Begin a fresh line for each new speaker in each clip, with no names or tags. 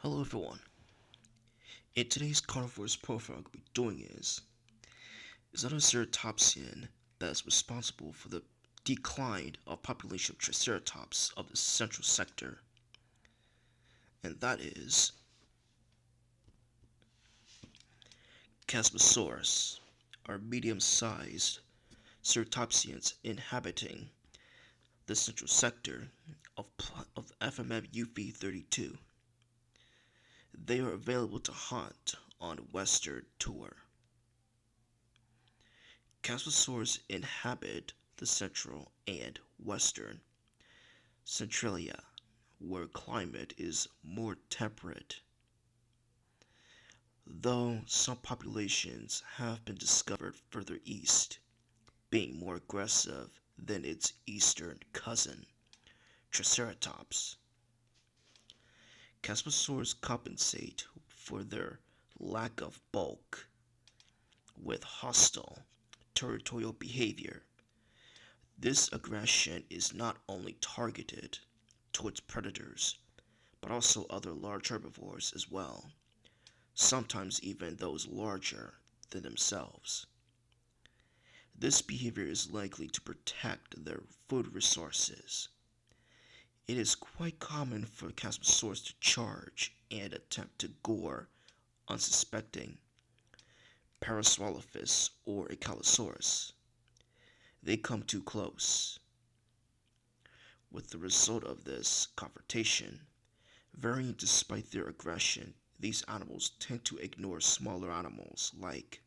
Hello everyone. In today's Carnivores profile, what we'll be doing is that a ceratopsian that is responsible for the decline of population of Triceratops of the central sector, and that is Chasmosaurus, are medium-sized ceratopsians inhabiting the central sector of FMF UV32. They are available to hunt on Western tour. Chasmosaurs inhabit the central and western Centralia, where climate is more temperate, though some populations have been discovered further east, being more aggressive than its eastern cousin, Triceratops. Chasmosaurs compensate for their lack of bulk with hostile territorial behavior. This aggression is not only targeted towards predators, but also other large herbivores as well, sometimes even those larger than themselves. This behavior is likely to protect their food resources. It is quite common for Chasmosaurs to charge and attempt to gore unsuspecting Parasaurolophus or Ankylosaurus. They come too close. With the result of this confrontation, varying despite their aggression, these animals tend to ignore smaller animals like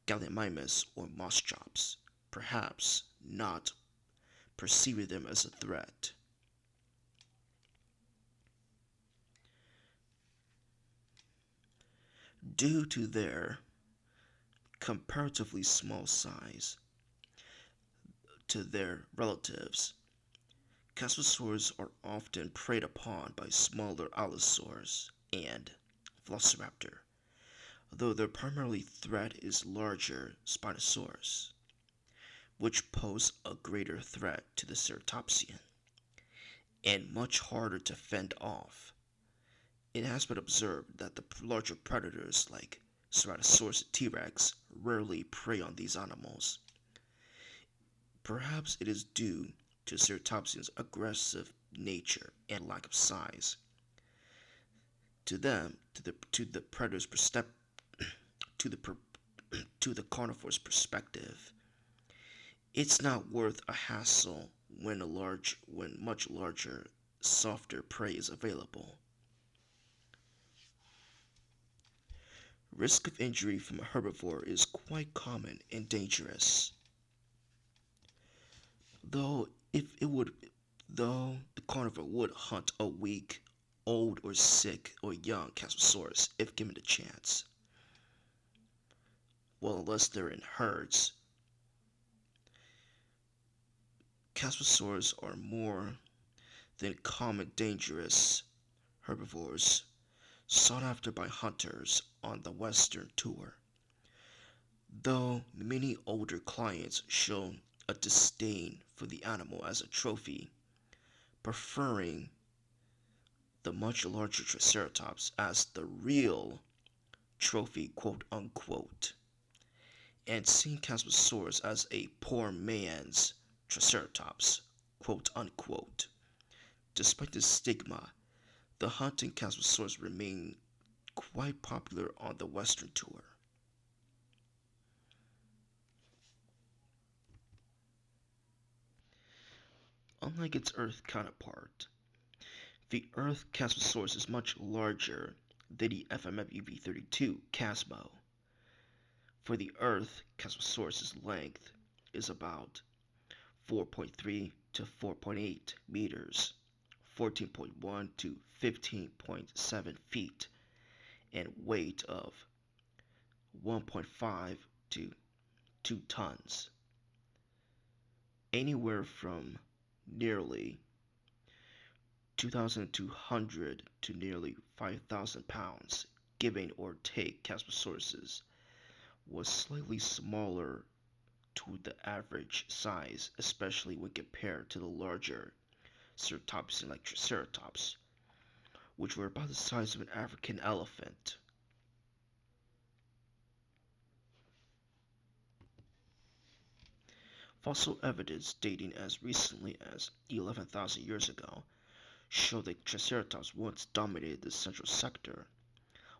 Gallimimus or moss chops, perhaps not perceiving them as a threat. Due to their comparatively small size to their relatives, Chasmosaurs are often preyed upon by smaller allosaurs and Velociraptor, though their primary threat is larger Spinosaurus, which pose a greater threat to the ceratopsian and much harder to fend off. It has been observed that the larger predators like Ceratosaurus and T-Rex rarely prey on these animals. Perhaps it is due to ceratopsian's aggressive nature and lack of size. To the predator's to the to the carnivore's perspective, it's not worth a hassle when much larger, softer prey is available. Risk of injury from a herbivore is quite common and dangerous. Though if it would though the carnivore would hunt a weak, old or sick or young Chasmosaurus if given the chance. Well, unless they're in herds, Chasmosaurs are more than common dangerous herbivores sought after by hunters on the Western tour, though many older clients show a disdain for the animal as a trophy, preferring the much larger Triceratops as the real trophy, quote unquote, and seeing Chasmosaurus as a poor man's Triceratops, quote unquote. Despite this stigma, the hunting Chasmosaurus remain quite popular on the Western tour. Unlike its Earth counterpart, the Earth Chasmosaurus is much larger than the FMFUV32 Chasmo. For the Earth, Chasmosaurus's length is about 4.3 to 4.8 meters, 14.1 to 15.7 feet, and weight of 1.5 to 2 tons, anywhere from nearly 2,200 to nearly 5,000 pounds, giving or take. Chasmosaurus was slightly smaller to the average size, especially when compared to the larger ceratopsian like Triceratops, which were about the size of an African elephant. Fossil evidence dating as recently as 11,000 years ago show that Triceratops once dominated the central sector,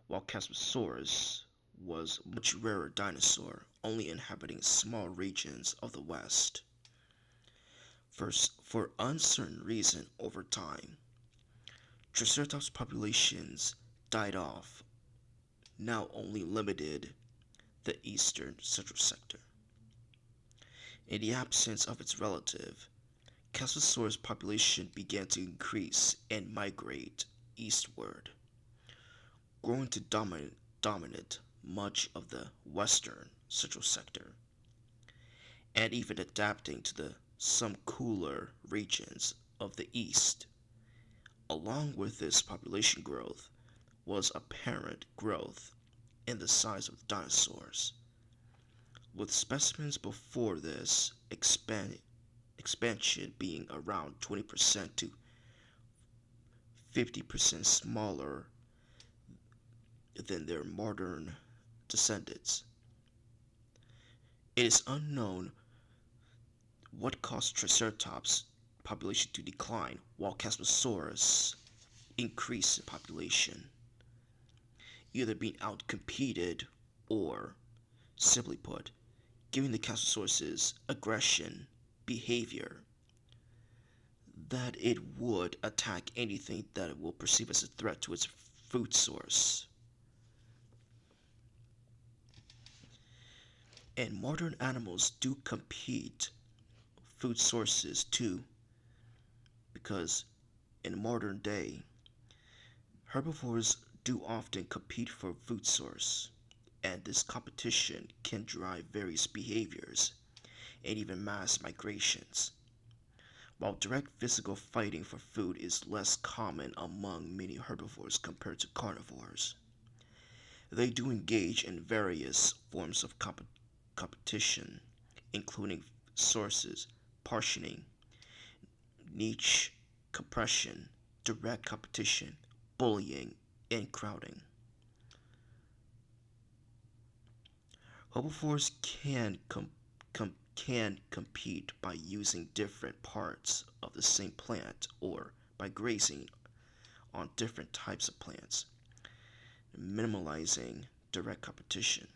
while Chasmosaurus was a much rarer dinosaur, only inhabiting small regions of the West. First, for uncertain reason over time, Triceratops populations died off, now only limited the eastern central sector. In the absence of its relative, Chasmosaurus' population began to increase and migrate eastward, growing to dominate much of the western central sector, and even adapting to the some cooler regions of the east. Along with this population growth was apparent growth in the size of the dinosaurs, with specimens before this expansion being around 20% to 50% smaller than their modern descendants. It is unknown what caused Triceratops' population to decline while Chasmosaurus increased in population, either being outcompeted or, simply put, giving the Chasmosaurus' aggression behavior that it would attack anything that it will perceive as a threat to its food source. And modern animals do compete food sources too, because in modern day, herbivores do often compete for food source, and this competition can drive various behaviors and even mass migrations. While direct physical fighting for food is less common among many herbivores compared to carnivores, they do engage in various forms of competition, including sources, partitioning, niche compression, direct competition, bullying, and crowding. Herbivores can compete by using different parts of the same plant or by grazing on different types of plants, minimalizing direct competition.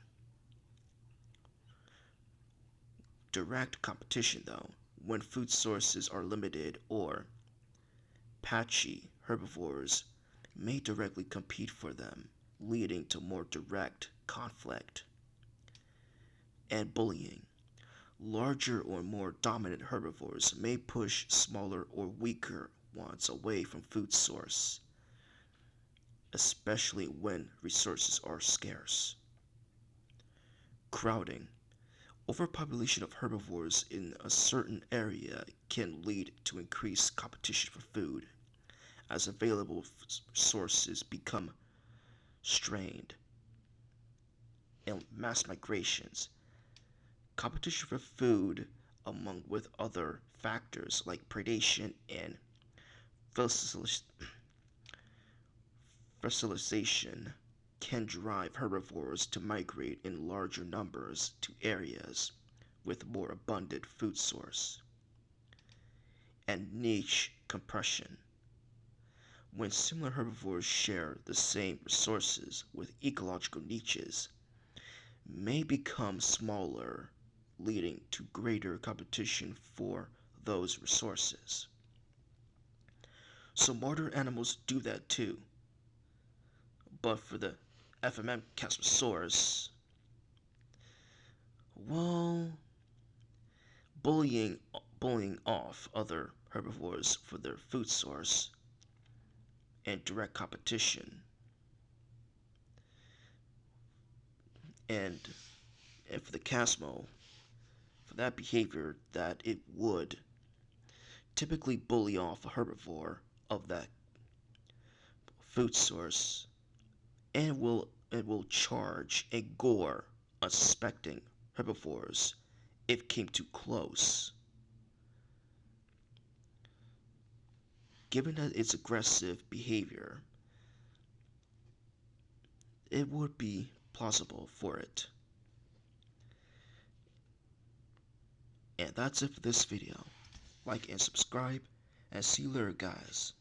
Direct competition, though, when food sources are limited or patchy, herbivores may directly compete for them, leading to more direct conflict and bullying. Larger or more dominant herbivores may push smaller or weaker ones away from food source, especially when resources are scarce. Crowding. Overpopulation of herbivores in a certain area can lead to increased competition for food, as available sources become strained. And mass migrations. Competition for food, among with other factors like predation and fossilization, can drive herbivores to migrate in larger numbers to areas with more abundant food source. And niche compression. When similar herbivores share the same resources with ecological niches, may become smaller, leading to greater competition for those resources. So modern animals do that too. But for the FMM Chasmosaurus, well, bullying bullying off other herbivores for their food source and direct competition, and for the Chasmo, for that behavior that it would typically bully off a herbivore of that food source, and will charge and gore unsuspecting herbivores if it came too close. Given that its aggressive behavior, it would be plausible for it. And that's it for this video. Like and subscribe, and see you later, guys.